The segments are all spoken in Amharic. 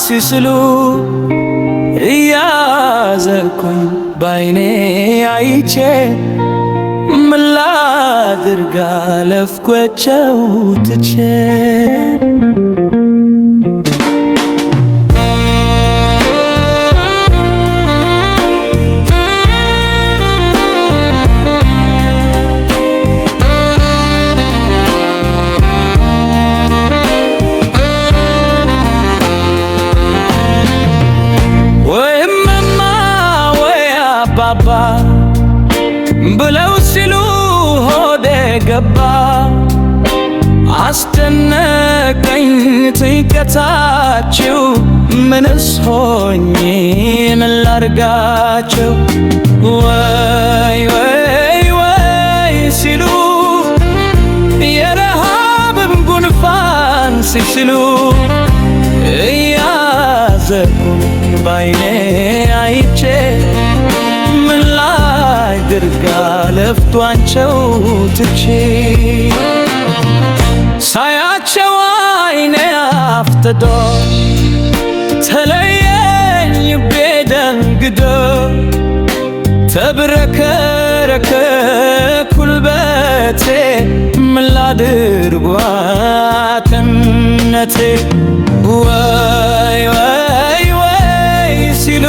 ሲስሉ እያዘንኩኝ ባይኔ አይቼ ምን ላድርግ አለፍኳቸው ትቼ ባባ ብለው ሲሉ ሆዴ ገባ አስደነቀኝ ጥልቀታቸው ምንስ ሆኜ ምን ላርጋቸው ወይ ወይ ወይ ሲሉ የረሃብም ጉንፋን ሲስሉ እያዘንኩኝ ባይኔ አይቼ ምን ላድርግ አለፍኳቸው ትቼ ሳያቸው አይኔ አፍጥጦ ተለየኝ ልቤ ደንግጦ ተብረከረከ ጉልበቴ ምን ላድርግ ዋትነቴ ወይ ወይ ወይ ሲሉ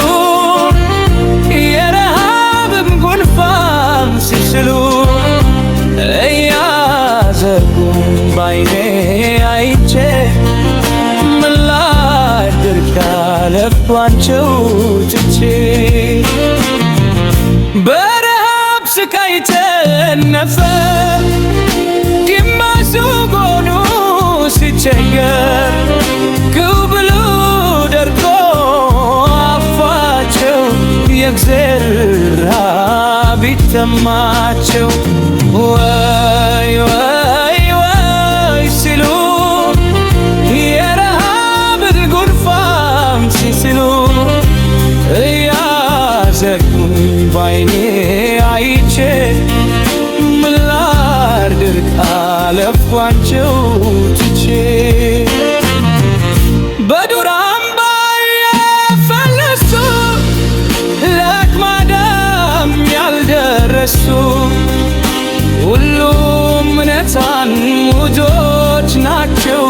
ሲስሉ እያዘንኩኝ ባይኔ አይቼ ምን ላድርግ አለፍኳቸው ትቼ በረሃብ ስቃይ ተነፈ ግማሹ ጎኑ ሲቸገር ግው ብሎ ደርቆ አፋቸው የእግዜር ቢተማቸው ወይ ወይ ወይ ሲሉ የረሃብ ጉንፋን ሲስሉ እያዘንኩኝ ባይኔ አይቼ ምን ላድርግ አለፍኳቸው ትቼ በዱር አምባ የፈለሱ ለአቅማዳም ያልደረሱ ሁሉም እውነታን ሙጆች ናቸው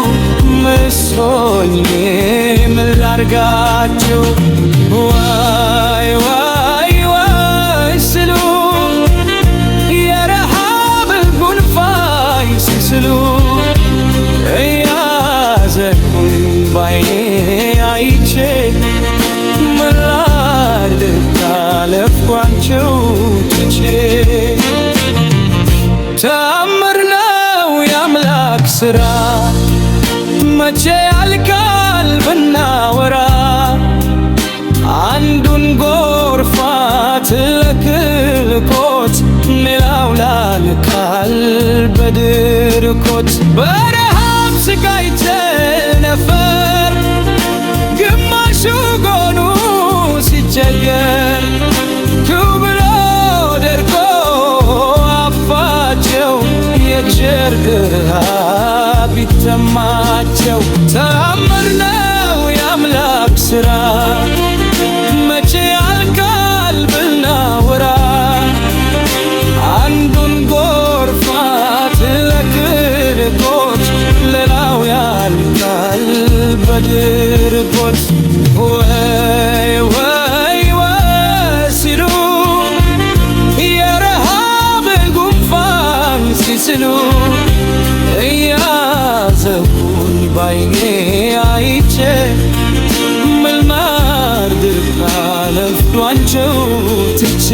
ምሶኝ ምን ላርጋቸው ወይ ወይ ወይ ሲሉ የረሃብ ጉንፋን ሲስሉ እያዘንኩኝ ባይኔ አይቼ ምን ላድርግ አለፍኳቸው ትቼ ተአምር ነው የአምላክ ሥራ መቼ ያልቃል ብናወራ አንዱን ጎርፋት ለክልኮት ሌላው ላልቃል በድርኮት በረሃብ ስቃይ ተነፈር ግማሹ ጎኑ ሲቸገር ግው ብሎ ደርቆ አፋቸው የእግዜር ረሃብ ቢተማቸው ተአምር ነው የአምላክ ሥራ መቼ ያልቃል ብናወራ አንዱን ጎርፋት ለክልኮት ሌላው ያልቃል በድርኮት ወይ ወይ ወይ ሲሉ የረሃብ ጉንፋን ሲስሉ እያዘንኩኝ ባይኔ አይቼ ምን ላድርግ አለፍኳቸው ትቼ